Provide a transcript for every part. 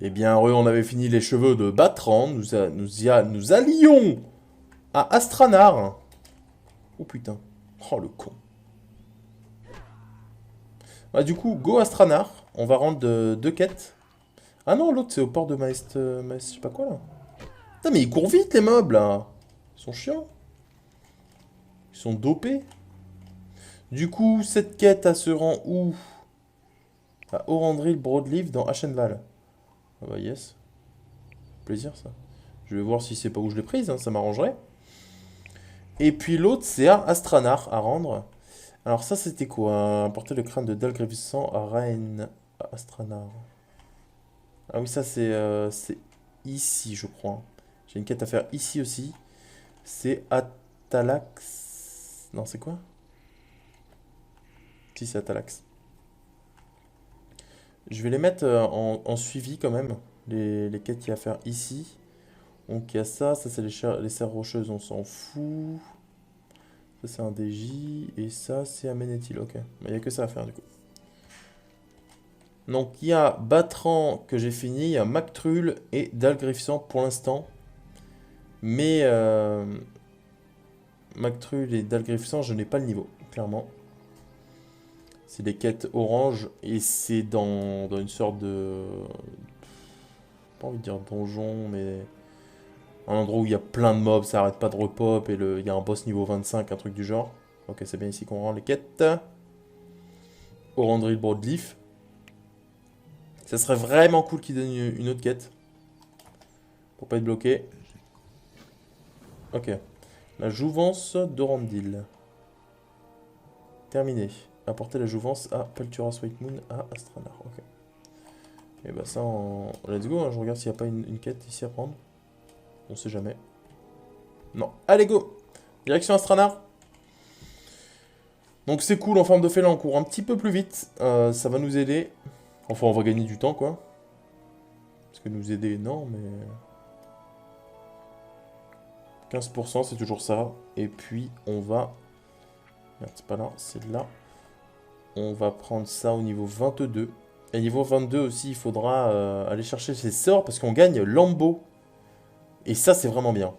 Eh bien, heureux, on avait fini les cheveux de Batran. Nous allions à Astranar. Oh putain. Oh le con. Bah, du coup, go Astranar. On va rendre deux quêtes. Ah non, l'autre c'est au port de Maest, je sais pas quoi là. Putain, mais ils courent vite les mobs là. Ils sont chiants. Ils sont dopés. Du coup, cette quête, elle se rend où? À Orandril Broadleaf dans Ashenval. Ah bah yes. Plaisir ça. Je vais voir si c'est pas où je l'ai prise, hein, ça m'arrangerait. Et puis l'autre, c'est à Astranar à rendre. Alors ça, c'était quoi? Apporter le crâne de Dalgrévissan à Rain, à Astranar. Ah oui, ça c'est ici, je crois. J'ai une quête à faire ici aussi. C'est Atalax. Non, c'est quoi? Si, c'est Atalax. Je vais les mettre en suivi quand même, les quêtes qu'il y a à faire ici. Donc il y a ça c'est les serres rocheuses, on s'en fout. Ça c'est un DJ, et ça c'est Amenethil, ok. Mais il n'y a que ça à faire du coup. Donc il y a Batran que j'ai fini, il y a Mactrul et Dalgriffsan pour l'instant. Mais Mactrul et Dalgriffsan, je n'ai pas le niveau, clairement. C'est des quêtes orange et c'est dans une sorte de... Pas envie de dire donjon, mais... Un endroit où il y a plein de mobs, ça arrête pas de repop et il y a un boss niveau 25, un truc du genre. Ok, c'est bien ici qu'on rend les quêtes. Orandril Broadleaf. Ça serait vraiment cool qu'il donne une autre quête. Pour pas être bloqué. Ok. La jouvence d'Orandil. Terminé. Apporter la jouvence à Pelturas White Moon à Astranar. Ok. Et bah ça en... Let's go, hein. Je regarde s'il n'y a pas une quête ici à prendre. On sait jamais. Non. Allez go. Direction Astranar. Donc c'est cool en forme de félin, on court un petit peu plus vite. Ça va nous aider. Enfin on va gagner du temps quoi. Parce que nous aider non mais... 15% c'est toujours ça. Et puis on va... Merde c'est pas là, c'est là. On va prendre ça au niveau 22. Et niveau 22 aussi, il faudra aller chercher ses sorts parce qu'on gagne Lambeau. Et ça, c'est vraiment bien.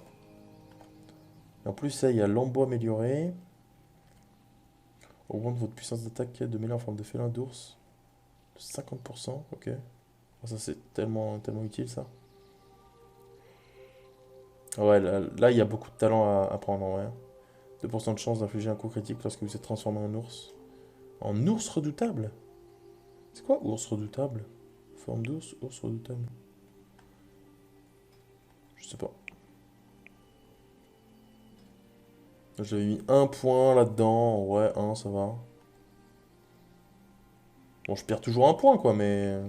Et en plus, ça, il y a Lambeau amélioré. Augmente votre puissance d'attaque de mêlée en forme de félin d'ours. 50%, ok. Ça, c'est tellement, tellement utile, ça. Ah ouais, là, il y a beaucoup de talent à prendre, en vrai. 2% de chance d'infliger un coup critique lorsque vous êtes transformé en ours. En ours redoutable? C'est quoi, ours redoutable? Forme d'ours, ours redoutable. Je sais pas. J'avais mis un point là-dedans. Ouais, un, ça va. Bon, je perds toujours un point, quoi, mais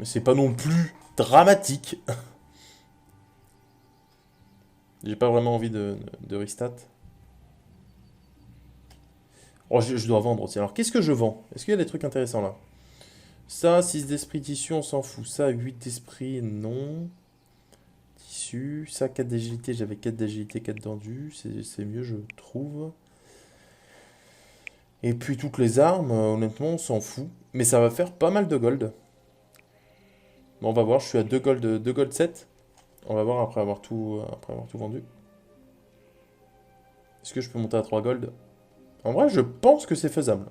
c'est pas non plus dramatique. J'ai pas vraiment envie de restat. Oh, je dois vendre aussi. Alors, qu'est-ce que je vends? Est-ce qu'il y a des trucs intéressants, là? Ça, 6 d'esprit tissu, on s'en fout. Ça, 8 d'esprit, non. Tissu. Ça, 4 d'agilité. J'avais 4 d'agilité, 4 d'endu. C'est mieux, je trouve. Et puis, toutes les armes, honnêtement, on s'en fout. Mais ça va faire pas mal de gold. Bon, on va voir, je suis à 2 gold 7. On va voir après avoir tout vendu. Est-ce que je peux monter à 3 gold? En vrai, je pense que c'est faisable.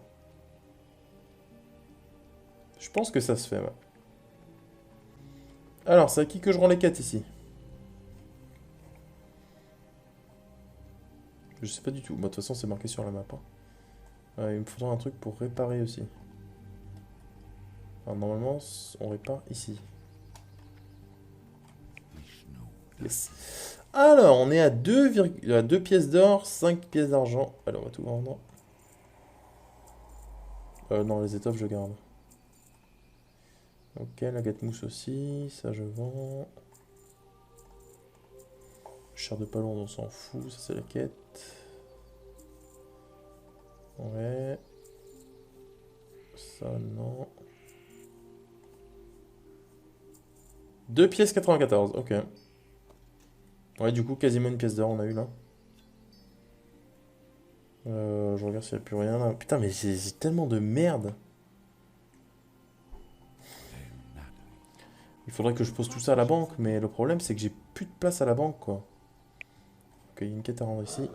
Je pense que ça se fait, ouais. Alors, c'est à qui que je rends les quêtes ici? Je sais pas du tout. Bah, de toute façon, c'est marqué sur la map, hein. Il me faudra un truc pour réparer aussi. Alors, normalement, on répare ici. Yes. Alors, on est à 2 pièces d'or, 5 pièces d'argent. Allez, on va tout vendre. Non, les étoffes, je garde. Ok, la gâte mousse aussi, ça je vends. Chair de palon, on s'en fout, ça c'est la quête. Ouais. Ça non. 2 pièces 94, ok. Ouais, du coup, quasiment une pièce d'or on a eu là. Je regarde s'il n'y a plus rien là. Putain, mais j'ai tellement de merde. Il faudrait que je pose tout ça à la banque, mais le problème c'est que j'ai plus de place à la banque, quoi. Ok, il y a une quête à rendre ici.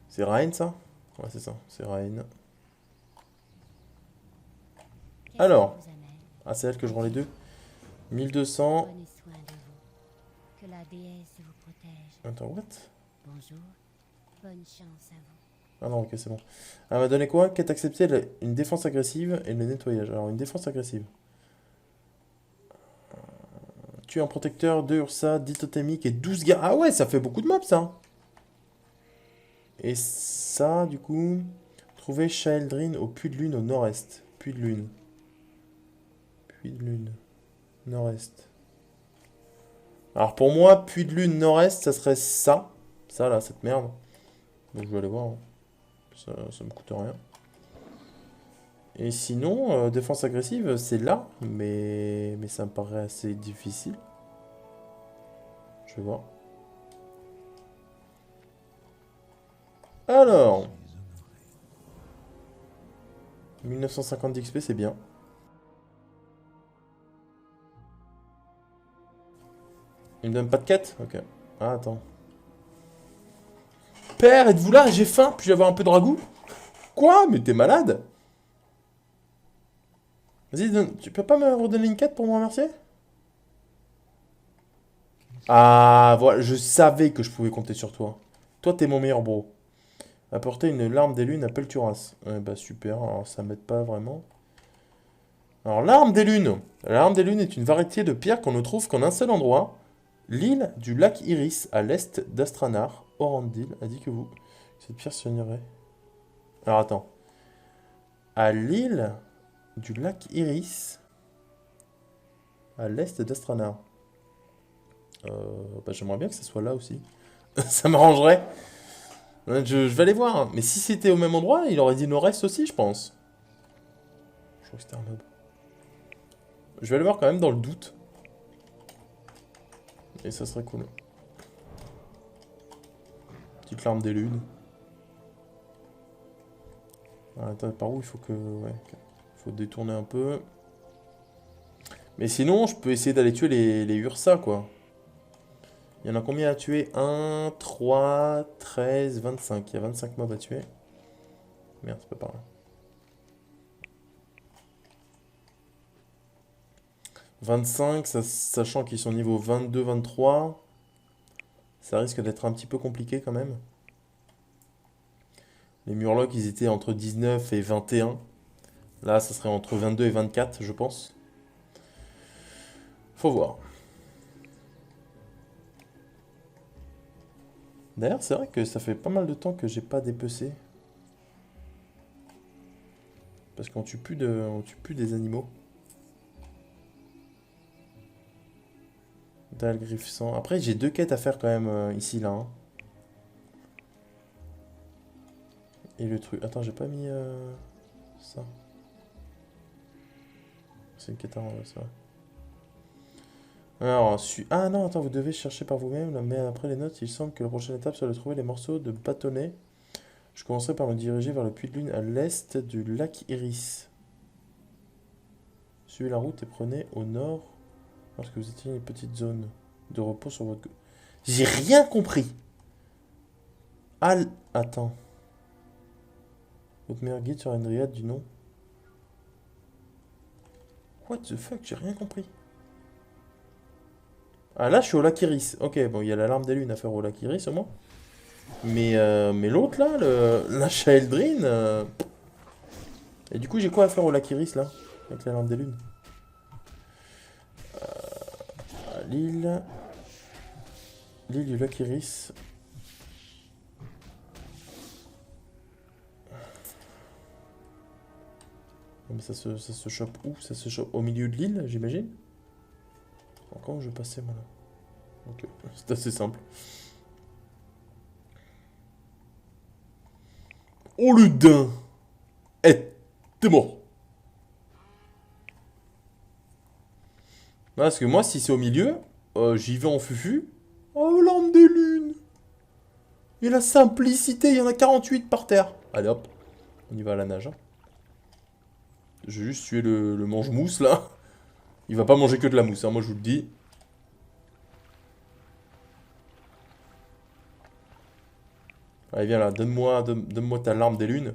C'est Rain, ça? Ouais, c'est ça, c'est Rain. Alors, ah, c'est elle que je rends les deux. 1200. Prenez soin de vous. Que la déesse vous protège. Attends, what? Bonjour. Bonne chance à vous. Ah non, ok, c'est bon. Elle m'a donné quoi? Quête acceptée, une défense agressive et le nettoyage. Alors, une défense agressive. Tuer un protecteur, 2 Ursa, 10 totémiques et 12 gars. Ah ouais, ça fait beaucoup de mobs, ça. Et ça, du coup... Trouver Childrin au puits de lune au nord-est. Puits de lune. Puits de lune. Nord-est. Alors pour moi, puits de lune nord-est, ça serait ça. Ça là, cette merde. Donc je vais aller voir. Hein. Ça me coûte rien. Et sinon, défense agressive, c'est là. Mais ça me paraît assez difficile. Je vais voir. Alors. 1950 d'XP, c'est bien. Il me donne pas de quête? Ok. Ah, attends. Père, êtes-vous là? J'ai faim. Puis-je avoir un peu de ragoût? Quoi? Mais t'es malade? Vas-y, tu peux pas me redonner une quête pour me remercier? Ah, voilà, je savais que je pouvais compter sur toi. Toi, t'es mon meilleur bro. Apporter une larme des lunes à Pelturas. Bah super, alors ça m'aide pas vraiment. Alors, l'arme des lunes. La larme des lunes est une variété de pierre qu'on ne trouve qu'en un seul endroit. L'île du lac Iris, à l'est d'Astranar. Orandil a dit que vous... Cette pierre soignerait. Alors attends. À l'île du lac Iris, à l'est d'Astranar. Bah, j'aimerais bien que ça soit là aussi. Ça m'arrangerait. Je vais aller voir. Mais si c'était au même endroit, il aurait dit nord-est aussi, je pense. Je crois que c'était un mob. Je vais aller voir quand même dans le doute. Et ça serait cool. Petite larme des lunes. Ah, attends, par où il faut que... Ouais, ok. Faut détourner un peu. Mais sinon, je peux essayer d'aller tuer les Ursa, quoi. Il y en a combien à tuer? 1, 3, 13, 25. Il y a 25 mobs à tuer. Merde, c'est pas par là. 25, sachant qu'ils sont niveau 22, 23. Ça risque d'être un petit peu compliqué quand même. Les Murlocs, ils étaient entre 19 et 21. Là, ça serait entre 22 et 24, je pense. Faut voir. D'ailleurs, c'est vrai que ça fait pas mal de temps que j'ai pas dépecé. Parce qu'on tue plus on tue plus des animaux. Dalle, griffe sang. Après, j'ai deux quêtes à faire quand même ici, là. Hein. Et le truc... Attends, j'ai pas mis ça. C'est une quête à rendre, ça. Alors, ah non, attends, vous devez chercher par vous-même. Mais après les notes, il semble que la prochaine étape soit de trouver les morceaux de bâtonnet. Je commencerai par me diriger vers le puits de lune à l'est du lac Iris. Suivez la route et prenez au nord lorsque vous étiez une petite zone de repos sur votre... J'ai rien compris. Attends. Votre meilleur guide sera une dryade du nom. What the fuck, j'ai rien compris. Ah là, je suis au lac Iris. Ok, bon, il y a l'alarme des lunes à faire au lac Iris au moins. Mais l'autre là, la Childrin. Et du coup, j'ai quoi à faire au lac Iris là? Avec l'alarme des lunes. L'île. L'île du lac Iris. Mais ça se chope où? Ça se chope au milieu de l'île, j'imagine? Comment je vais passer moi là? Ok, c'est assez simple. Oh le daim! Eh, t'es mort! Parce que moi, si c'est au milieu, j'y vais en fufu. Oh, l'arme des lunes! Et la simplicité, il y en a 48 par terre. Allez hop, on y va à la nage. Hein. Je vais juste tuer le mange-mousse là. Il va pas manger que de la mousse, hein, moi je vous le dis. Allez, viens là, donne-moi ta larme des lunes.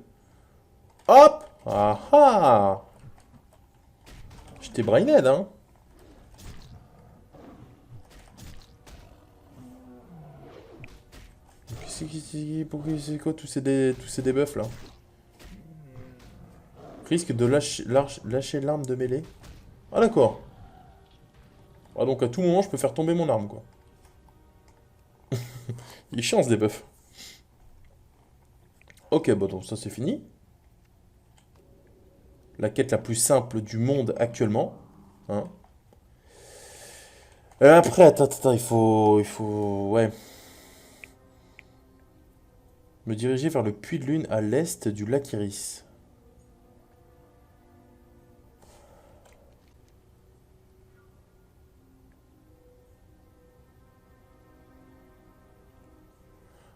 Hop! Ah ah! Je t'ai brained, hein? C'est quoi tous ces debuffs là? Risque de lâcher l'arme de mêlée. Ah d'accord. Ah donc à tout moment je peux faire tomber mon arme quoi. Il est chiant ce debuff. Ok, bon donc ça c'est fini. La quête la plus simple du monde actuellement. Hein. Après, attends, ouais. Me diriger vers le puits de lune à l'est du lac Iris.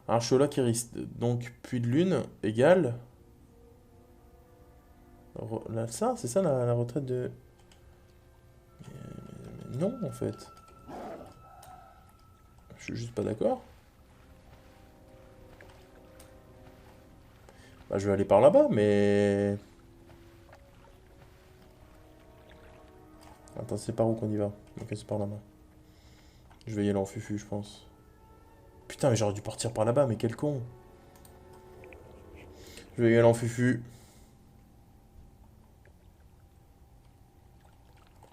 Un chaud lac Iris. Donc, puits de lune égale. Là, ça, c'est ça la retraite de. Non, en fait. Je suis juste pas d'accord. Bah, je vais aller par là-bas, mais. Attends, c'est par où qu'on y va? Ok, c'est par là-bas. Je vais y aller en fufu, je pense. Putain, mais j'aurais dû partir par là-bas, mais quel con. Je vais y aller en fufu.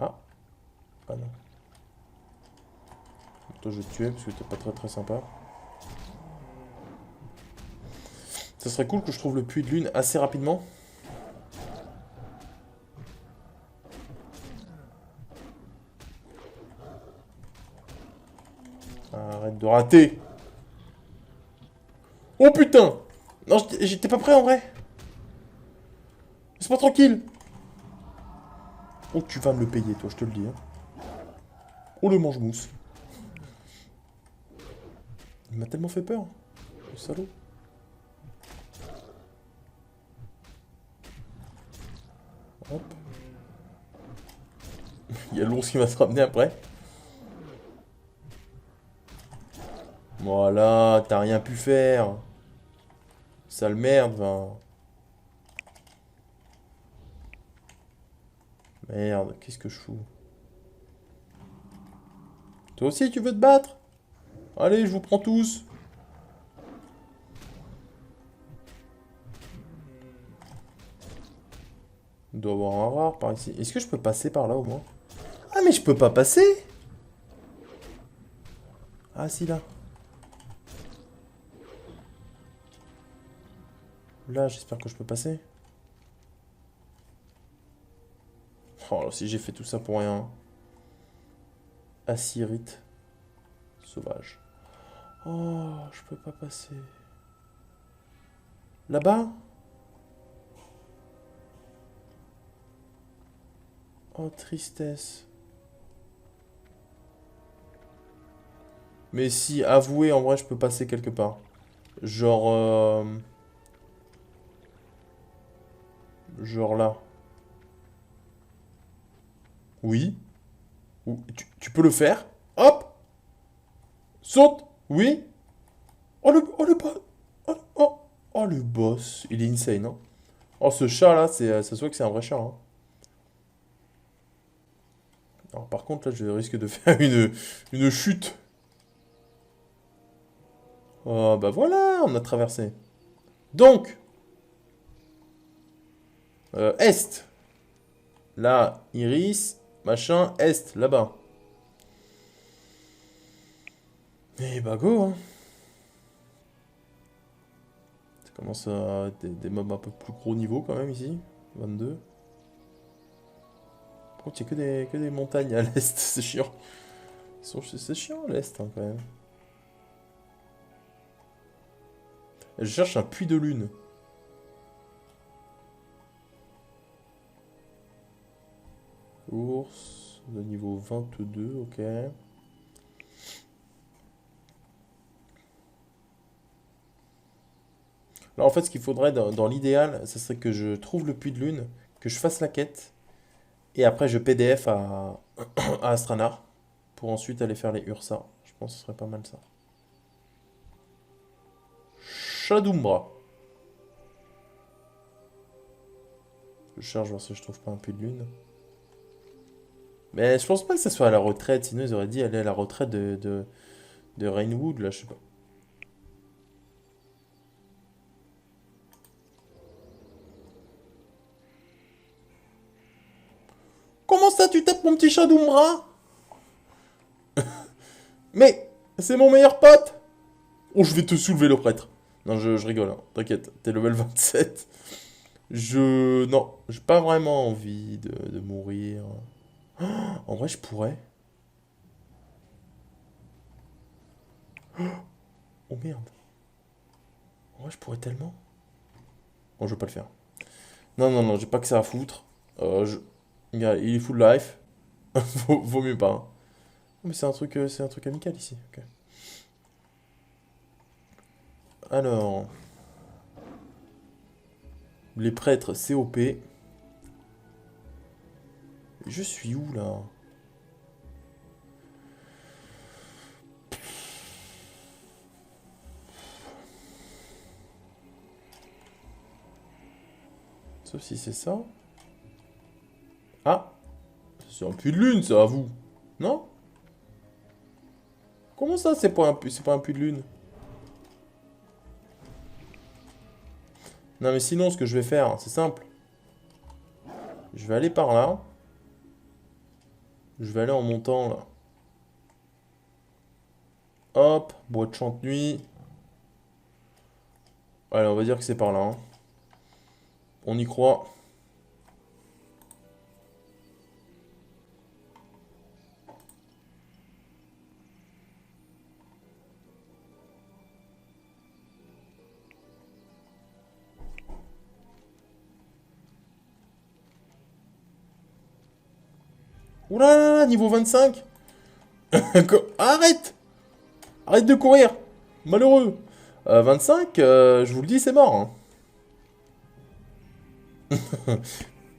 Ah, ah non. Toi, je vais te tuer parce que t'es pas très sympa. Ça serait cool que je trouve le puits de lune assez rapidement. Arrête de rater. Oh putain! Non, j'étais pas prêt en vrai. Laisse-moi tranquille. Oh, tu vas me le payer, toi, je te le dis. Hein. Oh, le mange-mousse. Il m'a tellement fait peur, le salaud. Hop. Il y a l'ours qui va se ramener après. Voilà, t'as rien pu faire. Sale merde, va. Merde, qu'est-ce que je fous? Toi aussi, tu veux te battre? Allez, je vous prends tous. Il doit y avoir un rare par ici. Est-ce que je peux passer par là au moins? Ah, mais je peux pas passer! Ah, si, là. Là, j'espère que je peux passer. Oh, si j'ai fait tout ça pour rien. Assyrite. Sauvage. Oh, je peux pas passer. Là-bas? Oh, tristesse. Mais si, avouez, en vrai, je peux passer quelque part. Genre... Genre là. Oui. Tu peux le faire. Hop! Saute! Oui. Oh le boss! Oh le boss! Il est insane, hein. Oh ce chat là, ça se voit que c'est un vrai chat, hein. Alors par contre là, je risque de faire une chute. Oh bah voilà, on a traversé. Donc, Est. Là, Iris, machin, Est, là-bas. Et bah go, hein. Ça commence à être des mobs un peu plus gros niveau quand même ici. 22. Par contre, il n'y a que des montagnes à l'est, c'est chiant. C'est chiant à l'est hein, quand même. Et je cherche un puits de lune. Ours, de niveau 22, ok. Là, en fait, ce qu'il faudrait dans l'idéal, ce serait que je trouve le puits de lune, que je fasse la quête, Et après, je PDF à Astranar pour ensuite aller faire les Ursa. Je pense que ce serait pas mal ça. Shadoumbra. Je cherche voir si je trouve pas un puits de lune. Mais je pense pas que ça soit à la retraite, sinon ils auraient dit aller à la retraite de Rainwood, là, je sais pas. Comment ça, tu tapes mon petit Shadoumbra? Mais c'est mon meilleur pote! Oh, je vais te soulever le prêtre. Non, je rigole, hein. T'inquiète, t'es level 27. Non, j'ai pas vraiment envie de mourir. En vrai, je pourrais. Oh merde. En vrai, je pourrais tellement. Bon, je vais pas le faire. Non, non, non, j'ai pas que ça à foutre. Regarde, il est full life. Vaut mieux pas, hein. Mais c'est un truc amical ici. Ok. Alors, les prêtres COP. Je suis où là? Sauf si c'est ça. Ah, c'est un puits de lune, ça, à vous. Non? Comment ça, c'est pas un puits de lune? Non, mais sinon, ce que je vais faire, c'est simple. Je vais aller par là. Je vais aller en montant, là. Hop, bois de chante-nuit. Allez, on va dire que c'est par là, hein. On y croit. Oula, là, là, niveau 25. Arrête! Arrête de courir! Malheureux! 25, je vous le dis, c'est mort, hein.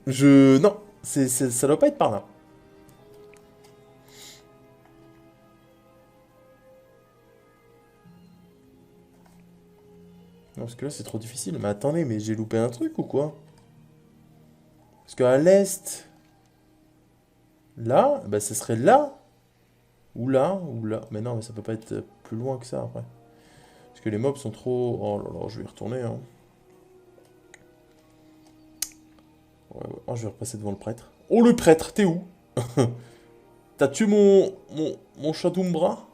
Non, ça doit pas être par là. Non, parce que là, c'est trop difficile. Mais attendez, mais j'ai loupé un truc ou quoi? Parce qu'à l'est, là, bah, ce serait là, ou là, ou là. Mais non, mais ça peut pas être plus loin que ça, après. Parce que les mobs sont trop... Oh là là, je vais y retourner, hein. Ouais, ouais. Oh, je vais repasser devant le prêtre. Oh, le prêtre, t'es où? T'as tué mon Shadoumbra?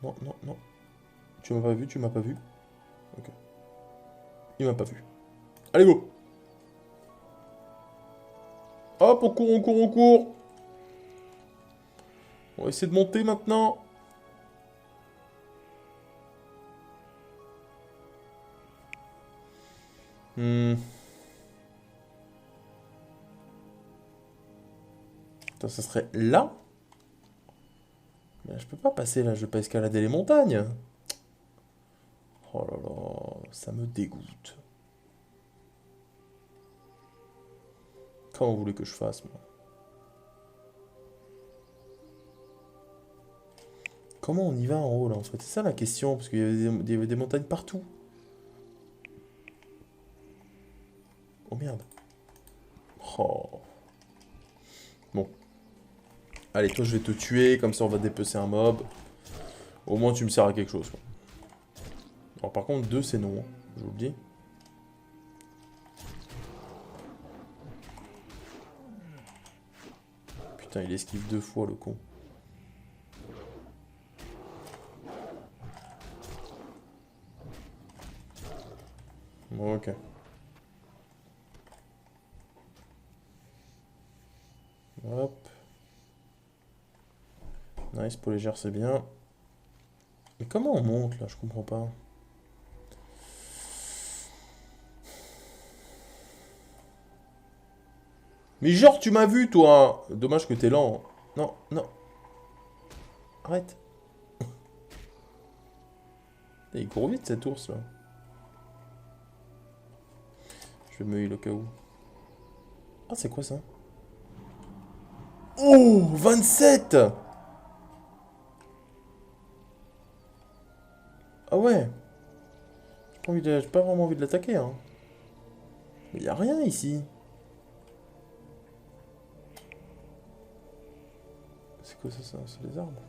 Non, non, non. Tu m'as pas vu, tu m'as pas vu. Ok. Il m'a pas vu. Allez, go! Hop, on court, on court, on court! On va essayer de monter maintenant. Hmm. Attends, ça serait là? Mais là, je peux pas passer là, je vais pas escalader les montagnes. Oh là là, ça me dégoûte. Comment vous voulez que je fasse, moi? Comment on y va en haut là en fait? C'est ça la question, parce qu'il y avait il y avait des montagnes partout. Oh merde. Oh. Bon. Allez, toi je vais te tuer, comme ça on va dépecer un mob. Au moins tu me sers à quelque chose, quoi. Alors par contre, 2 c'est non, hein, je vous le dis. Putain, il esquive 2 fois le con. Bon, ok. Hop. Nice, pour les gères, c'est bien. Mais comment on monte là? Je comprends pas. Mais genre, tu m'as vu, toi! Dommage que t'es lent. Non, non. Arrête. Il court vite, cet ours, là. Je vais me heal au cas où. Ah, c'est quoi ça? Oh, 27! Ah ouais. J'ai pas vraiment envie de l'attaquer, hein. Mais y a rien ici. C'est quoi ça? C'est des arbres.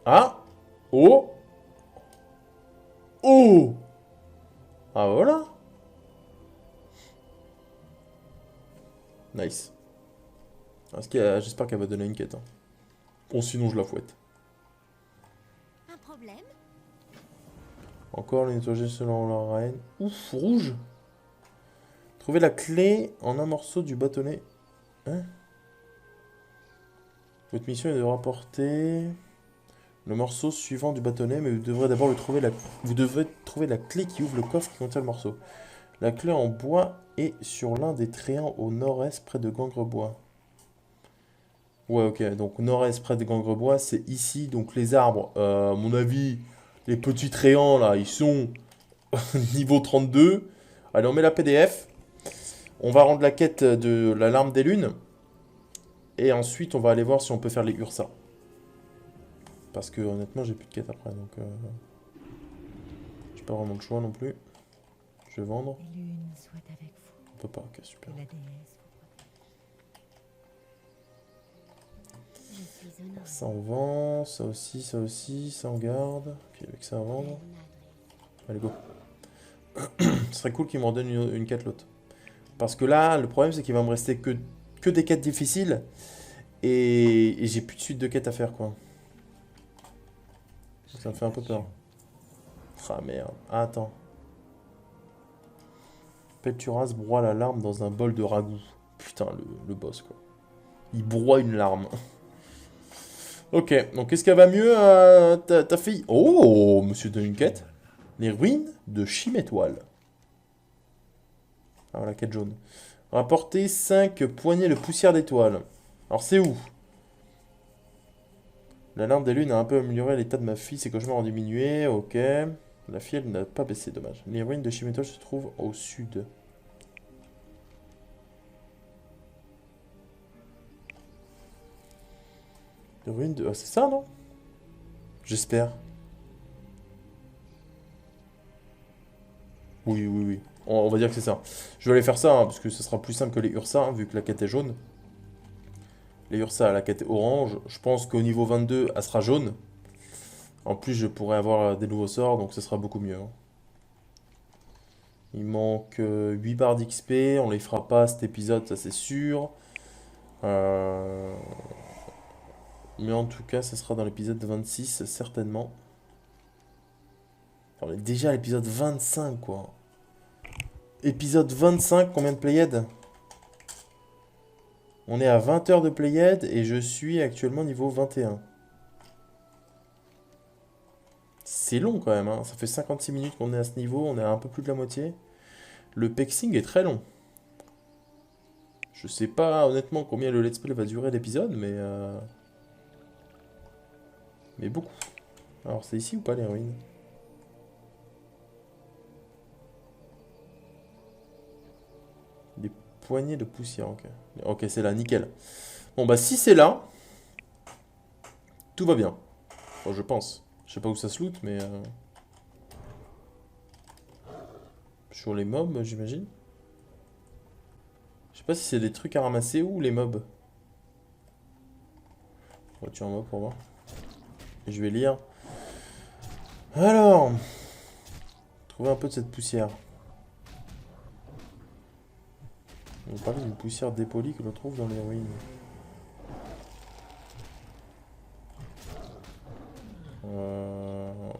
Ah! Oh! Oh! Ah voilà! Nice. J'espère qu'elle va donner une quête. Hein. Bon, sinon je la fouette. Un problème? Encore les nettoyer selon la reine. Ouf, rouge! Trouver la clé en un morceau du bâtonnet. Hein? Votre mission est de rapporter le morceau suivant du bâtonnet, mais vous devrez d'abord vous devrez trouver la clé qui ouvre le coffre qui contient le morceau. La clé en bois est sur l'un des tréants au nord-est près de Gangrebois. Ouais, ok, donc nord-est près de Gangrebois, c'est ici, donc les arbres. À mon avis, les petits tréants là, ils sont niveau 32. Allez, on met la PDF. On va rendre la quête de la larme des lunes. Et ensuite, on va aller voir si on peut faire les Ursa. Parce que honnêtement, j'ai plus de quête après, donc j'ai pas vraiment le choix non plus. Je vais vendre. Les lunes soient avec vous. On peut pas, ok, super. Que la déesse vous protège. Je suis honorée. Ça on vend, ça aussi, ça on garde. Puis avec ça à vendre. Allez, go. Ce serait cool qu'il m'en donne une quête l'autre. Parce que là, le problème c'est qu'il va me rester que des quêtes difficiles. Et j'ai plus de suite de quêtes à faire, quoi. Ça me fait un peu peur. Ah merde. Ah, attends. Pelturas broie la larme dans un bol de ragoût. Putain, le boss, quoi. Il broie une larme. Ok, donc est-ce qu'elle va mieux, ta fille? Oh, monsieur donne une quête. Les ruines de Chimétoile. Ah, voilà, quête jaune. Rapporter 5 poignées de poussière d'étoiles. Alors, c'est où? La larme des lunes a un peu amélioré l'état de ma fille. Ses cauchemars ont diminué. Ok. La fille, elle n'a pas baissé, dommage. Les ruines de Chimétoile se trouvent au sud. Les ruines de... Ah, c'est ça, non? J'espère. Oui, oui, oui. On va dire que c'est ça. Je vais aller faire ça, hein, parce que ce sera plus simple que les Ursa, hein, vu que la quête est jaune. Les Ursa, la quête est orange. Je pense qu'au niveau 22, elle sera jaune. En plus, je pourrais avoir des nouveaux sorts, donc ce sera beaucoup mieux. Hein. Il manque 8 barres d'XP. On les fera pas cet épisode, ça c'est sûr. Mais en tout cas, ça sera dans l'épisode 26, certainement. On est déjà à l'épisode 25, quoi. Épisode 25, combien de Pléiades? On est à 20 heures de Pléiades et je suis actuellement niveau 21. C'est long quand même, hein. Ça fait 56 minutes qu'on est à ce niveau, on est à un peu plus de la moitié. Le pexing est très long. Je sais pas honnêtement combien le let's play va durer l'épisode, mais beaucoup. Alors c'est ici ou pas les ruines? Des poignées de poussière, ok. Ok, c'est là, nickel. Bon bah si c'est là, tout va bien. Bon, je pense. Je sais pas où ça se loot, mais... Sur les mobs, j'imagine. Je sais pas si c'est des trucs à ramasser ou les mobs. On va tuer un mob pour voir. Et je vais lire. Alors... Trouver un peu de cette poussière. On va parler d'une poussière dépolie que l'on trouve dans les ruines.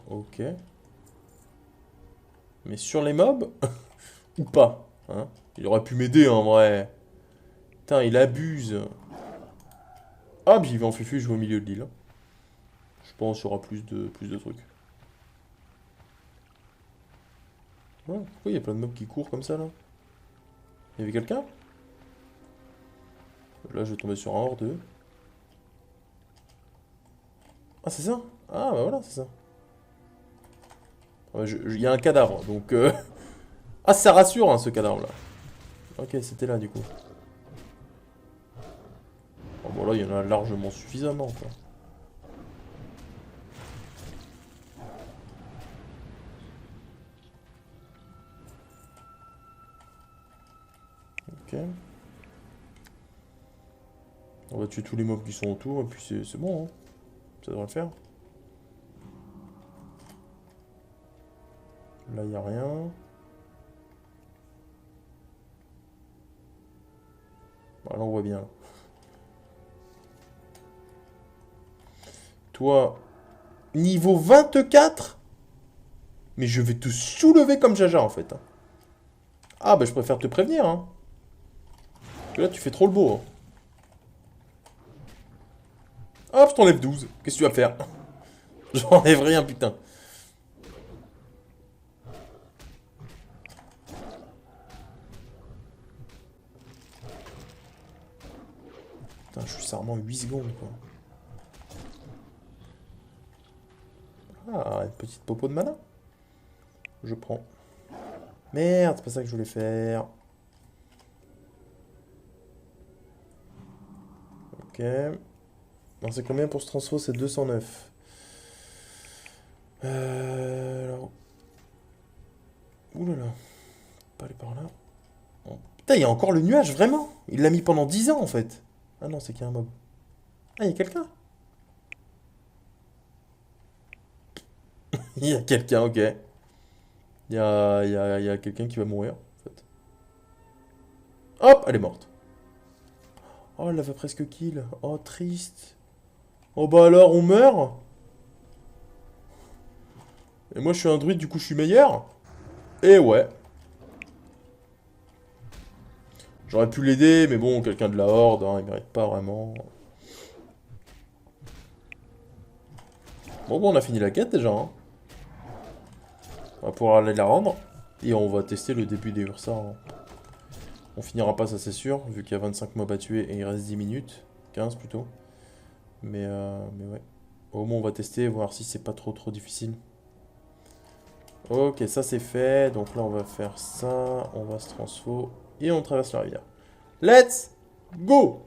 Ok. Mais sur les mobs ou pas, hein? Il aurait pu m'aider en vrai. Putain, il abuse. Ah, puis il va en fufu, je vais au milieu de l'île. Je pense qu'il y aura plus de trucs. Ouais, pourquoi il y a plein de mobs qui courent comme ça là? Il y avait quelqu'un? Là, je vais tomber sur un hors deux. Ah, c'est ça? Ah, bah voilà, c'est ça. Ouais, il y a un cadavre, donc... Ah, ça rassure, hein, ce cadavre-là. Ok, c'était là du coup. Oh, bon là, il y en a largement suffisamment quoi. Ok. On va tuer tous les mobs qui sont autour et puis c'est bon, hein. Ça devrait le faire. Là, il n'y a rien. Bah, là, on voit bien. Toi, niveau 24? Mais je vais te soulever comme Jaja, en fait, hein. Ah, bah, je préfère te prévenir, hein. Parce que là, tu fais trop le beau, hein. Hop, je t'enlève 12. Qu'est-ce que tu vas faire? J'enlève rien, putain. Putain, je suis seulement 8 secondes, quoi. Ah, une petite popo de mana. Je prends. Merde, c'est pas ça que je voulais faire. Ok. Non, c'est combien pour ce transfo? C'est 209. Alors... Ouh là là. Pas aller par là. Oh. Putain, il y a encore le nuage, vraiment? Il l'a mis pendant 10 ans, en fait. Ah non, c'est qu'il y a un mob. Ah, il y a quelqu'un? Il y a quelqu'un, ok. Il y a quelqu'un qui va mourir, en fait. Hop, elle est morte. Oh, elle l'avait presque kill. Oh, triste. Oh bah alors, on meurt? Et moi, je suis un druide, du coup, je suis meilleur? Et ouais. J'aurais pu l'aider, mais bon, quelqu'un de la horde, hein, il mérite pas vraiment. Bon, on a fini la quête déjà, hein. On va pouvoir aller la rendre. Et on va tester le début des Ursa, hein. On finira pas, ça c'est sûr, vu qu'il y a 25 mobs à tuer et il reste 10 minutes. 15 plutôt. Mais ouais. Au moins on va tester, voir si c'est pas trop difficile. Ok, ça c'est fait. Donc là on va faire ça. On va se transfo. Et on traverse la rivière. Let's go!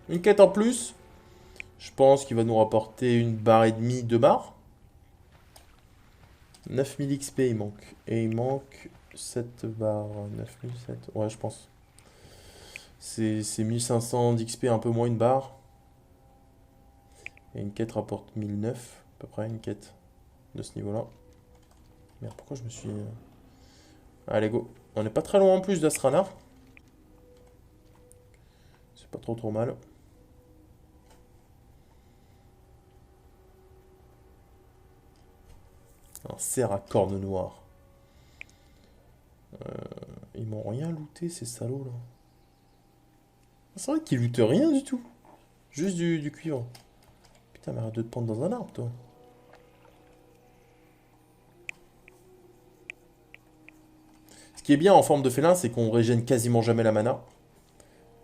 Une quête en plus. Je pense qu'il va nous rapporter une barre et demie, 2 barres. 9000 XP il manque. Et il manque 7 barres. 9007. Ouais, je pense. C'est 1500 d'XP, un peu moins une barre. Et une quête rapporte 1009, à peu près, une quête de ce niveau-là. Merde, pourquoi je me suis... Allez, go. On n'est pas très loin en plus d'Astrana. C'est pas trop mal. Un cerf à cornes noires. Ils m'ont rien looté, ces salauds, là. C'est vrai qu'ils lootent rien du tout. Juste du cuivre. Putain, mais arrête de te prendre dans un arbre, toi. Ce qui est bien en forme de félin, c'est qu'on régène quasiment jamais la mana.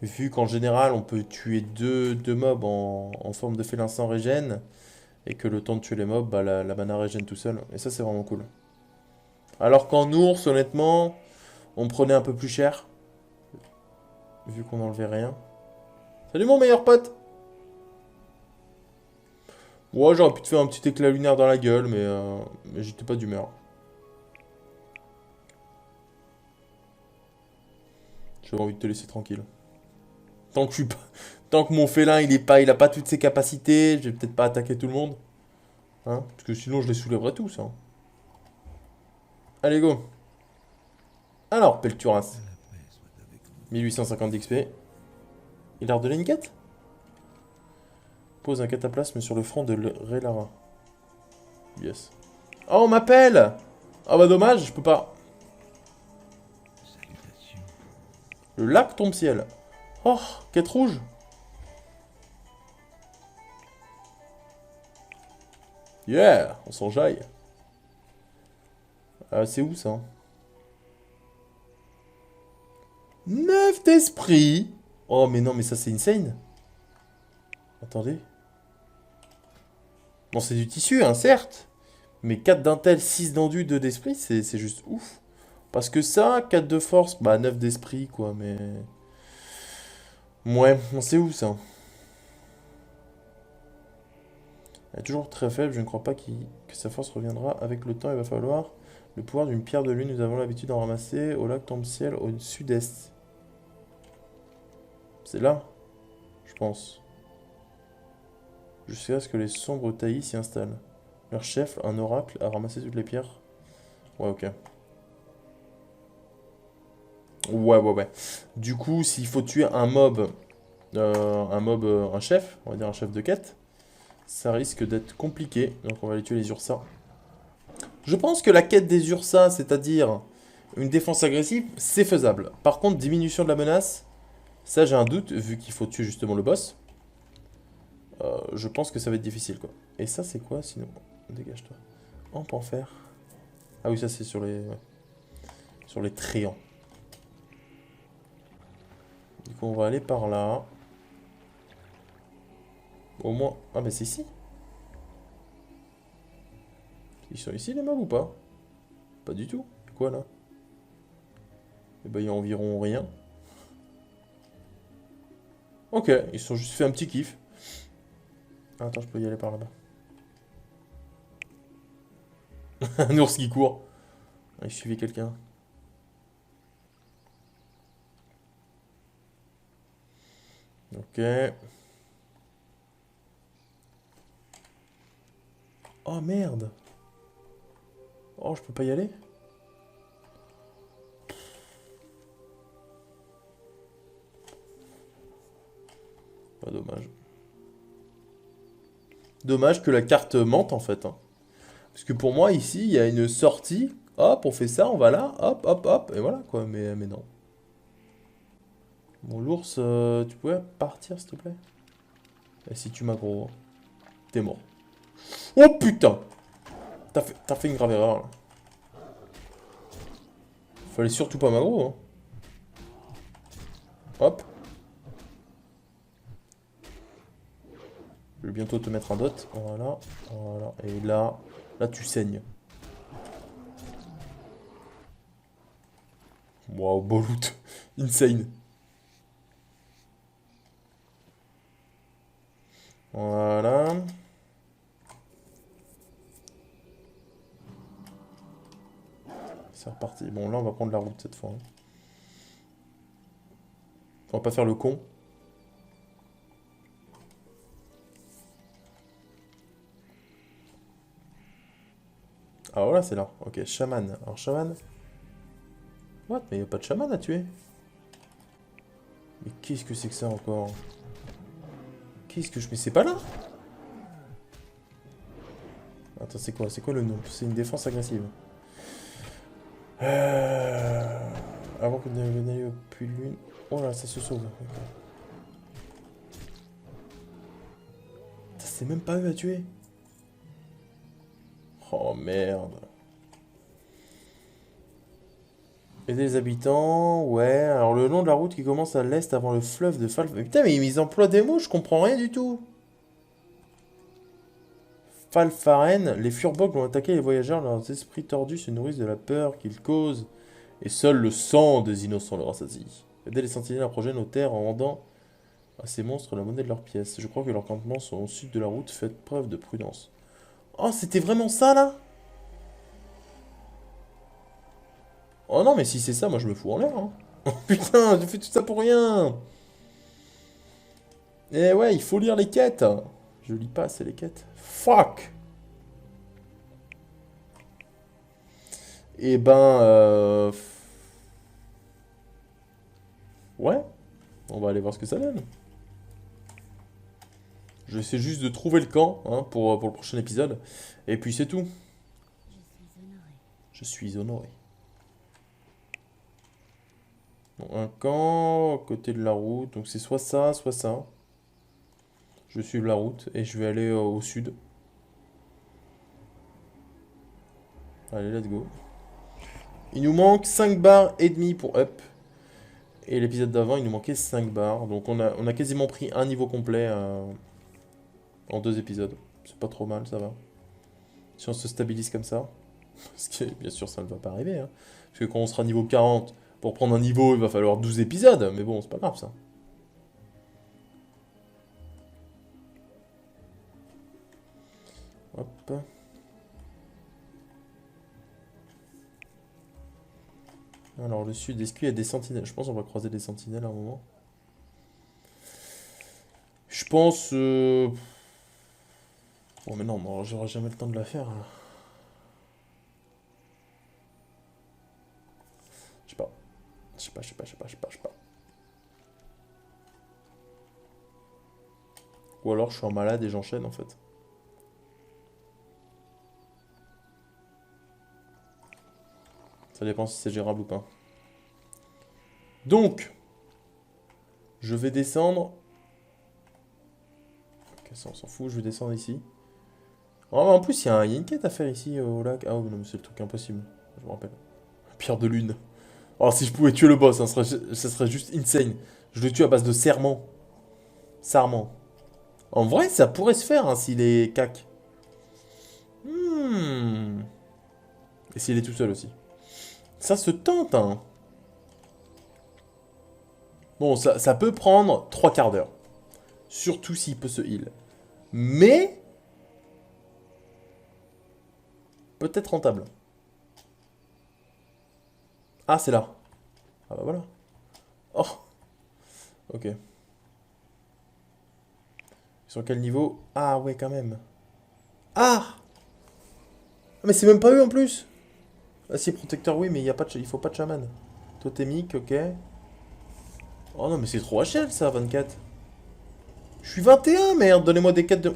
Vu qu'en général, on peut tuer deux mobs en forme de félin sans régène. Et que le temps de tuer les mobs, bah, la mana régène tout seul. Et ça, c'est vraiment cool. Alors qu'en ours, honnêtement, on prenait un peu plus cher. Vu qu'on n'enlevait rien. Salut mon meilleur pote! Ouais, j'aurais pu te faire un petit éclat lunaire dans la gueule, mais j'étais pas d'humeur. J'avais envie de te laisser tranquille. Tant que je suis pas... Tant que mon félin, il a pas toutes ses capacités, je vais peut-être pas attaquer tout le monde. Hein? Parce que sinon, je les soulèverais tous, hein. Allez, go! Alors, Pelturas. 1850 d'XP. Il a redonné une quête? Pose un cataplasme sur le front de Relara. Yes. Oh, on m'appelle! Ah bah dommage, je peux pas. Le lac tombe ciel. Oh, quête rouge. Yeah, on s'enjaille. C'est où ça? 9 d'esprit. Oh mais non, mais ça c'est insane. Attendez. Bon, c'est du tissu, hein, certes. Mais 4 d'intel, 6 d'endu, 2 d'esprit, c'est juste ouf. Parce que ça, 4 de force, bah 9 d'esprit, quoi, mais... Ouais, on sait où, ça? Elle est toujours très faible, je ne crois pas que sa force reviendra. Avec le temps, il va falloir le pouvoir d'une pierre de lune. Nous avons l'habitude d'en ramasser au lac Tombe-Ciel, au sud-est. C'est là, je pense. Jusqu'à ce que les sombres taillis s'y installent. Leur chef, un oracle, a ramassé toutes les pierres. Ouais, ok. Ouais, ouais, ouais. Du coup, s'il faut tuer un chef, on va dire un chef de quête, ça risque d'être compliqué. Donc on va aller tuer les ursas. Je pense que la quête des ursas, c'est-à-dire une défense agressive, c'est faisable. Par contre, diminution de la menace, ça j'ai un doute, vu qu'il faut tuer justement le boss. Je pense que ça va être difficile, quoi. Et ça, c'est quoi, sinon? Dégage-toi. Oh, on peut en faire. Ah oui, ça, c'est sur les... ouais. Sur les tréants. Du coup, on va aller par là. Au moins... Ah, mais c'est ici. Ils sont ici, les mobs, ou pas? Pas du tout. Quoi, là? Eh ben, il y a environ rien. Ok, ils se sont juste fait un petit kiff. Ah, attends, je peux y aller par là-bas. Un ours qui court. Ah, il suivait quelqu'un. Ok. Oh merde. Oh, je peux pas y aller? Pas dommage. Dommage que la carte mente en fait, hein. Parce que pour moi, ici, il y a une sortie. Hop, on fait ça, on va là. Hop, hop, hop. Et voilà quoi. Mais non. Bon, l'ours, tu pouvais partir s'il te plaît? Et si tu m'aggro, t'es mort. Oh putain! T'as fait une grave erreur là. Fallait surtout pas m'aggro, hein. Hop. Je vais bientôt te mettre un dot. Voilà. Voilà. Et là. Là, tu saignes. Waouh, beau loot. Insane. Voilà. C'est reparti. Bon, là, on va prendre la route cette fois, hein. On va pas faire le con. Ah, voilà, c'est là. Ok, chaman. Alors, chaman. What? Mais y a pas de chaman à tuer. Mais qu'est-ce que c'est que ça encore? Qu'est-ce que je... Mais c'est pas là? Attends, c'est quoi? C'est quoi le nom? C'est une défense agressive. Avant que vous n'ayez plus lune... Oh là, ça se sauve. Ok. C'est même pas eux à tuer. Oh merde. Aider les habitants, ouais. Alors le long de la route qui commence à l'est avant le fleuve de Falf... Mais putain, mais ils emploient des mots, je comprends rien du tout. Falfaren, les furbolgs vont attaquer les voyageurs, leurs esprits tordus se nourrissent de la peur qu'ils causent, et seul le sang des innocents leur rassasie. Aider les sentinelles à projet nos terres en rendant à ces monstres la monnaie de leurs pièces. Je crois que leurs campements sont au sud de la route, faites preuve de prudence. Oh, c'était vraiment ça là? Oh non, mais si c'est ça, moi je me fous en l'air, hein. Oh putain, j'ai fait tout ça pour rien. Eh ouais, il faut lire les quêtes. Je lis pas assez les quêtes. Fuck. Eh ben, ouais, on va aller voir ce que ça donne. Je vais essayer juste de trouver le camp, hein, pour le prochain épisode. Et puis c'est tout. Je suis honoré. Je suis honoré. Bon, un camp à côté de la route. Donc c'est soit ça, soit ça. Je vais suivre la route et je vais aller au sud. Allez, let's go. Il nous manque 5 barres et demi pour up. Et l'épisode d'avant, il nous manquait 5 barres. Donc on a quasiment pris un niveau complet en 2 épisodes. C'est pas trop mal, ça va. Si on se stabilise comme ça. Parce que bien sûr, ça ne va pas arriver, hein. Parce que quand on sera niveau 40, pour prendre un niveau, il va falloir 12 épisodes. Mais bon, c'est pas grave, ça. Hop. Alors, le sud, est-ce qu'il y a des sentinelles? Je pense qu'on va croiser des sentinelles à un moment. Je pense... Bon, mais non, j'aurai jamais le temps de la faire. Je sais pas. Je sais pas. Ou alors je suis un malade et j'enchaîne en fait. Ça dépend si c'est gérable ou pas. Donc, je vais descendre. Ok, ça on s'en fout, je vais descendre ici. Oh, en plus, il y a une quête à faire ici au lac. Ah oui, non, mais c'est le truc impossible. Je me rappelle. Pierre de lune. Oh, si je pouvais tuer le boss, ça serait juste insane. Je le tue à base de serment. Sarment. En vrai, ça pourrait se faire hein, s'il est cac. Et s'il est tout seul aussi. Ça se tente, hein. Bon, ça peut prendre 3 quarts d'heure. Surtout s'il peut se heal. Mais... peut-être rentable. Ah, c'est là. Ah bah voilà. Oh. Ok. Sur quel niveau? Ah ouais, quand même. Ah! Mais c'est même pas eux en plus. Ah si, protecteur, oui, mais il faut pas de chaman. Totémique, ok. Oh non, mais c'est trop HL ça, 24. Je suis 21, merde, donnez-moi des quêtes de...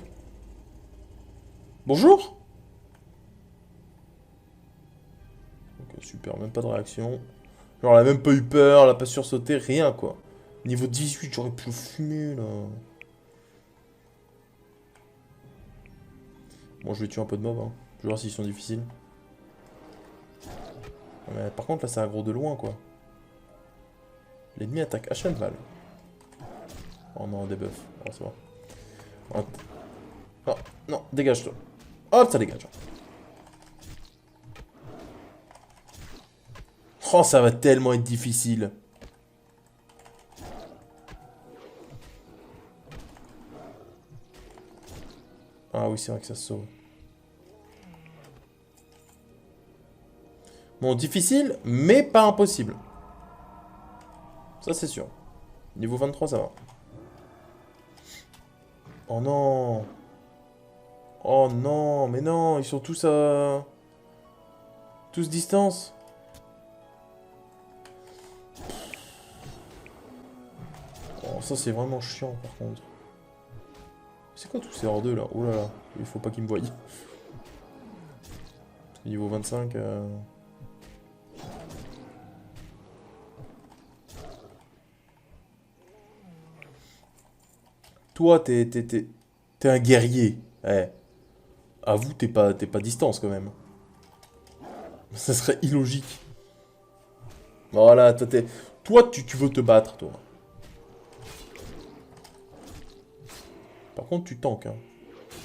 Bonjour? Ok, super, même pas de réaction. Genre, elle a même pas eu peur, elle a pas sursauté, rien quoi. Niveau 18, j'aurais pu le fumer là. Bon, je vais tuer un peu de mobs, hein. Je vais voir s'ils sont difficiles. Mais par contre, là, c'est aggro de loin quoi. L'ennemi attaque à cheval. Oh non, debuff. Oh, c'est bon. Oh, non, dégage-toi. Hop, ça dégage. Oh, ça va tellement être difficile. Ah oui, c'est vrai que ça se sauve. Bon, difficile, mais pas impossible. Ça, c'est sûr. Niveau 23, ça va. Oh non. Oh non, mais non, ils sont tous à... tous distance. Oh, ça, c'est vraiment chiant, par contre. C'est quoi tous ces hors deux là? Oh là là, il faut pas qu'ils me voient. Niveau 25... Toi, t'es un guerrier. Eh. Avoue, t'es pas distance quand même. Ça serait illogique. Voilà, toi, tu veux te battre, toi. Par contre, tu tankes, hein.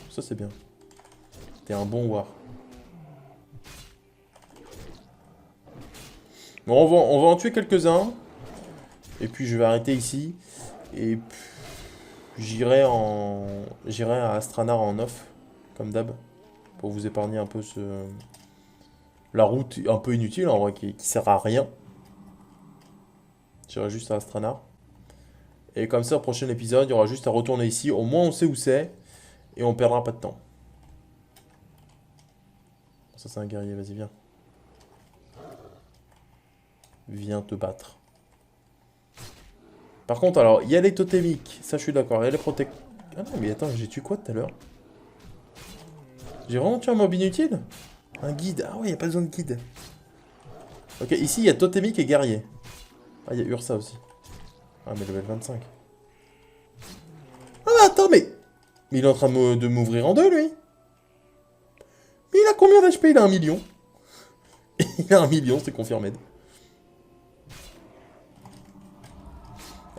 Ça, c'est bien. T'es un bon war. Bon, on va en tuer quelques-uns. Et puis, je vais arrêter ici. Et puis, j'irai à Astranar en off, comme d'hab. Pour vous épargner un peu la route un peu inutile, en vrai, qui sert à rien. J'irai juste à Astranar. Et comme ça, au prochain épisode, il y aura juste à retourner ici. Au moins, on sait où c'est. Et on perdra pas de temps. Ça, c'est un guerrier. Vas-y, viens. Viens te battre. Par contre, alors, il y a les totémiques. Ça, je suis d'accord. Il y a les protect... Ah non, mais attends, j'ai tué quoi tout à l'heure? J'ai vraiment tué un mob inutile? Un guide. Ah ouais, il n'y a pas besoin de guide. Ok, ici, il y a totémique et guerrier. Ah, il y a Ursa aussi. Ah, mais level 25. Ah, attends, mais il est en train de m'ouvrir en deux, lui. Mais il a combien d'HP? Il a 1 million. Il a 1 million, c'est confirmé.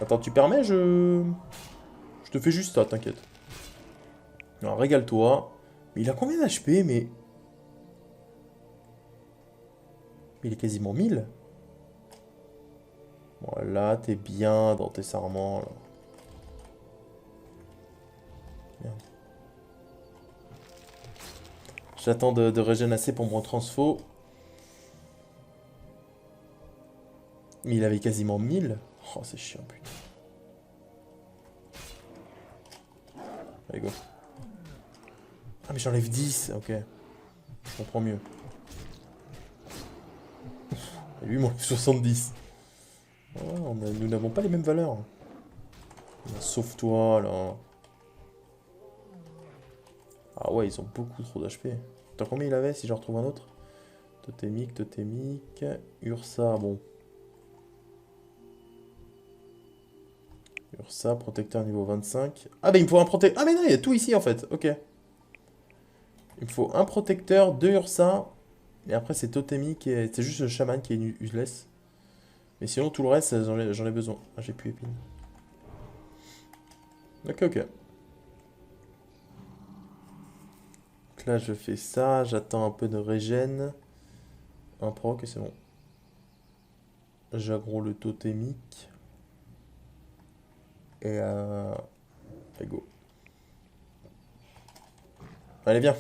Attends, tu permets, je te fais juste ça, t'inquiète. Alors, régale-toi. Mais il a combien d'HP, mais... Il est quasiment 1000. Voilà, t'es bien dans tes sarments. Là. Merde. J'attends de régénérer assez pour mon transfo. Mais il avait quasiment 1000. Oh, c'est chiant, putain. Allez, go. Ah, mais j'enlève 10. Ok. Je comprends mieux. Et lui, il m'enlève 70. Oh, nous n'avons pas les mêmes valeurs. Sauve-toi, là. Ah ouais, ils ont beaucoup trop d'HP. Attends, combien il avait si j'en retrouve un autre? Totémique, totémique. Ursa, bon. Ursa, protecteur niveau 25. Ah bah il me faut un protecteur. Ah mais non, il y a tout ici en fait. Ok. Il me faut un protecteur, 2 Ursa. Et après c'est totémique et c'est juste le chaman qui est useless. Mais sinon tout le reste j'en ai besoin. Ah j'ai plus épine. Ok ok. Donc là je fais ça, j'attends un peu de régène. Un proc et c'est bon. J'aggro le totémique. Et go. Allez viens.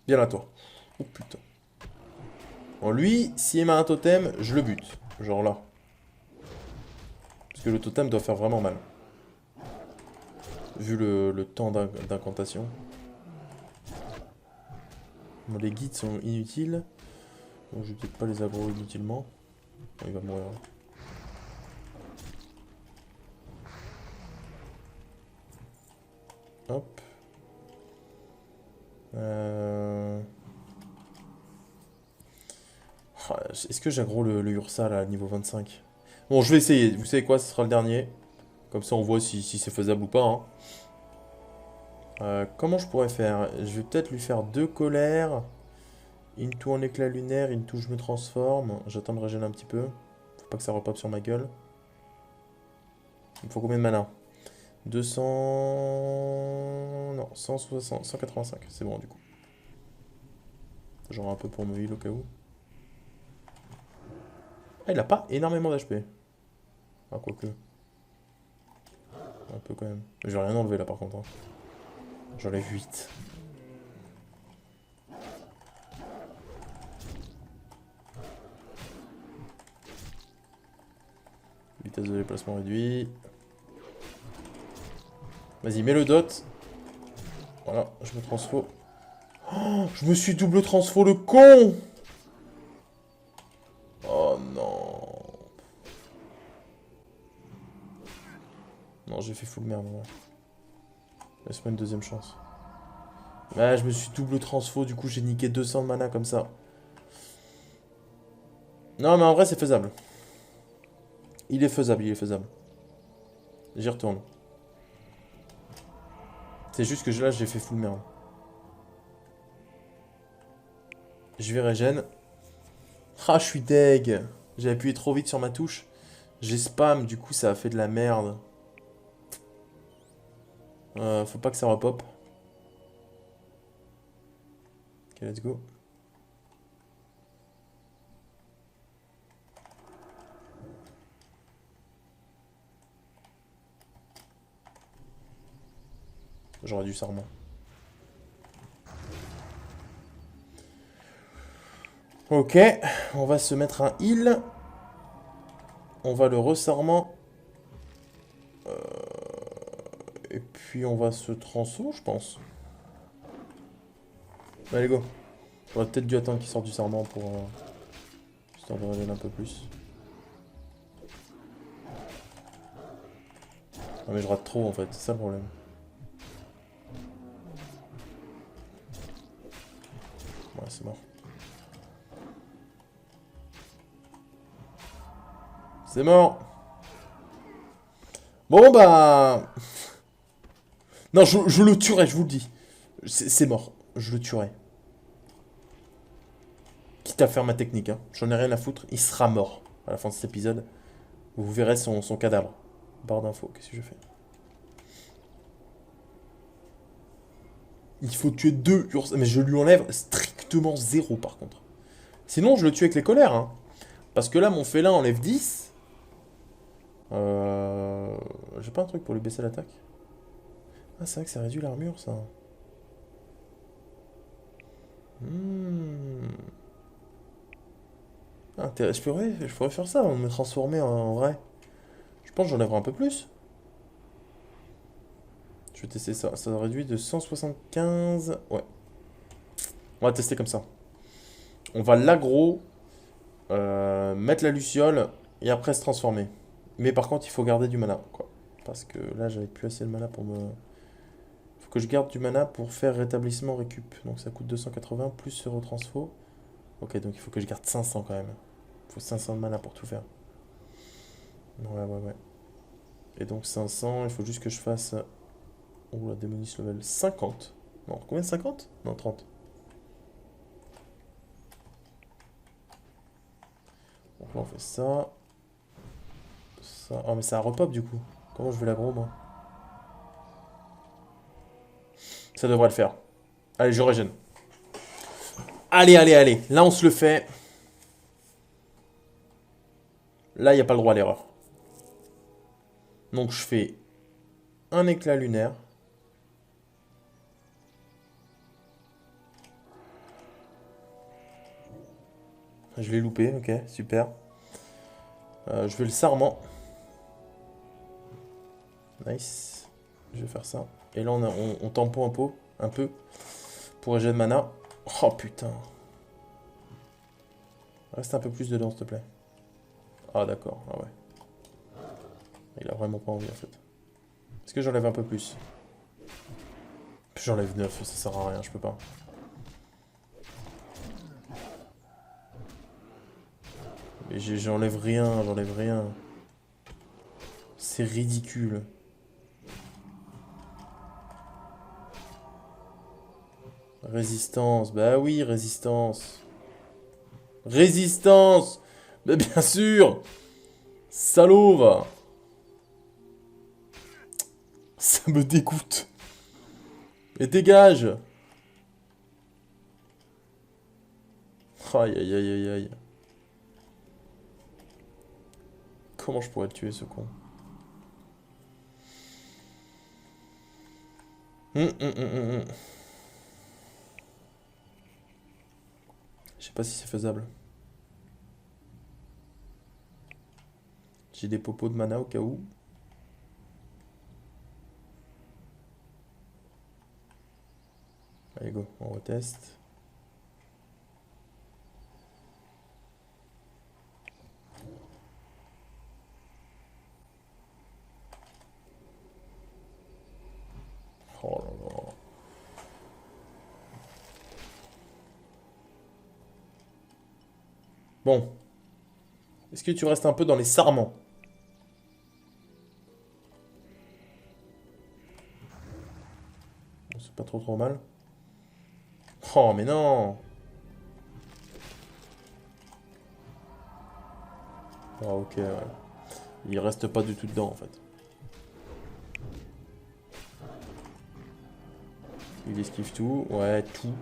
Viens là toi. Oh putain. Bon lui, s'il met un totem, je le bute. Genre là. Parce que le totem doit faire vraiment mal. Vu le temps d'incantation. Bon, les guides sont inutiles. Donc je vais peut-être pas les aggro inutilement. Bon, il va mourir. Hop. Est-ce que j'aggro le Ursa là, niveau 25? Bon, je vais essayer. Vous savez quoi, ce sera le dernier. Comme ça, on voit si c'est faisable ou pas. Hein. Comment je pourrais faire? Je vais peut-être lui faire 2 colères. Into en éclat lunaire, into je me transforme. J'attends de régénérer un petit peu. Faut pas que ça repop sur ma gueule. Il me faut combien de mana? 200... Non, 160... 185. C'est bon du coup. J'aurai un peu pour me heal au cas où. Ah, il a pas énormément d'HP. Ah, quoique. Un peu quand même. Je vais rien enlever là par contre. Hein. J'enlève 8. Vitesse de déplacement réduit. Vas-y, mets le dot. Voilà, je me transfo. Oh, je me suis double transfo le con! Oh non. Non, j'ai fait full merde. Ouais. Laisse-moi une deuxième chance. Ouais, je me suis double transfo, du coup j'ai niqué 200 de mana comme ça. Non, mais en vrai, c'est faisable. Il est faisable, il est faisable. J'y retourne. C'est juste que là, j'ai fait full merde. Je vais régène. Ah, je suis deg. J'ai appuyé trop vite sur ma touche. J'ai spam, du coup, ça a fait de la merde. Faut pas que ça repop. Ok, let's go. J'aurais dû sarment. Ok, on va se mettre un heal. On va le resarment. Et puis on va se transfo, je pense. Allez, go. J'aurais peut-être dû attendre qu'il sorte du sarment pour... histoire de révéler un peu plus. Non mais je rate trop en fait, c'est ça le problème. Ouais, c'est mort. C'est mort. Bon bah... Non, je le tuerai, je vous le dis. C'est mort, je le tuerai. Quitte à faire ma technique, hein. J'en ai rien à foutre, il sera mort à la fin de cet épisode. Vous verrez son cadavre. Barre d'infos, qu'est-ce que je fais? Il faut tuer 2 Ursa, mais je lui enlève strictement 0 par contre. Sinon, je le tue avec les colères. Hein. Parce que là, mon félin enlève 10. J'ai pas un truc pour lui baisser l'attaque. Ah, c'est vrai que ça réduit l'armure, ça. Je pourrais faire ça, me transformer en vrai. Je pense que j'enlèverai un peu plus. Je vais tester ça. Ça réduit de 175. Ouais. On va tester comme ça. On va l'aggro, mettre la luciole et après se transformer. Mais par contre, il faut garder du mana, quoi. Parce que là, j'avais plus assez de mana pour me... Faut que je garde du mana pour faire rétablissement récup. Donc ça coûte 280 plus ce retransfo. Ok, donc il faut que je garde 500 quand même. Il faut 500 de mana pour tout faire. Ouais. Et donc 500, il faut juste que je fasse... Oh, la démonis level 50. Non, combien de 50? Non, 30. Donc là, on fait ça. Ça. Oh, mais c'est un repop du coup. Comment je vais l'aggro, moi? Ça devrait le faire. Allez, je régène. Allez. Là, on se le fait. Là, il n'y a pas le droit à l'erreur. Donc, je fais un éclat lunaire. Je l'ai loupé, ok, super. Je vais le sarment. Nice. Je vais faire ça. Et là, on tamponne un peu. Pour régénérer de mana. Oh putain. Reste un peu plus dedans, s'il te plaît. Ah d'accord, ah ouais. Il a vraiment pas envie en fait. Est-ce que j'enlève un peu plus? J'enlève 9, ça sert à rien, je peux pas. Mais j'enlève rien. C'est ridicule. Résistance, bah oui, résistance. Résistance! Mais bien sûr! Salaud, va! Ça me dégoûte. Et dégage! Aïe. Comment je pourrais le tuer, ce con? Je sais pas si c'est faisable. J'ai des popos de mana au cas où. Allez, go, on reteste. Oh là là. Bon. Est-ce que tu restes un peu dans les sarments? Bon, c'est pas trop mal. Oh, mais non! Ah, ok, ouais. Il reste pas du tout dedans, en fait. Il esquive tout. Ouais, tout.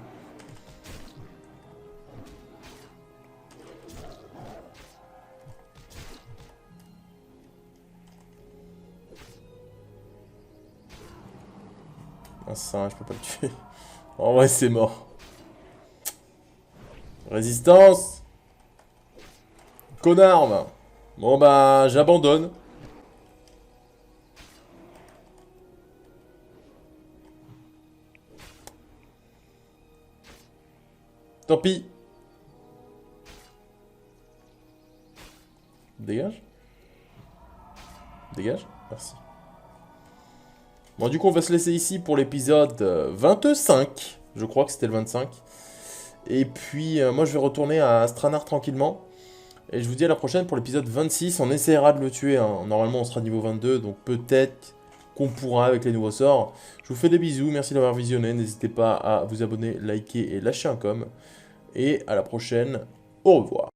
Ah, ça, je peux pas le tuer. En vrai, c'est mort. Résistance! Connard! Bon, bah, j'abandonne. Tant pis. Dégage. Dégage. Merci. Bon, du coup, on va se laisser ici pour l'épisode 25. Je crois que c'était le 25. Et puis, moi, je vais retourner à Stranar tranquillement. Et je vous dis à la prochaine pour l'épisode 26. On essaiera de le tuer. Hein. Normalement, on sera niveau 22. Donc, peut-être qu'on pourra avec les nouveaux sorts. Je vous fais des bisous. Merci d'avoir visionné. N'hésitez pas à vous abonner, liker et lâcher un com. Et à la prochaine. Au revoir.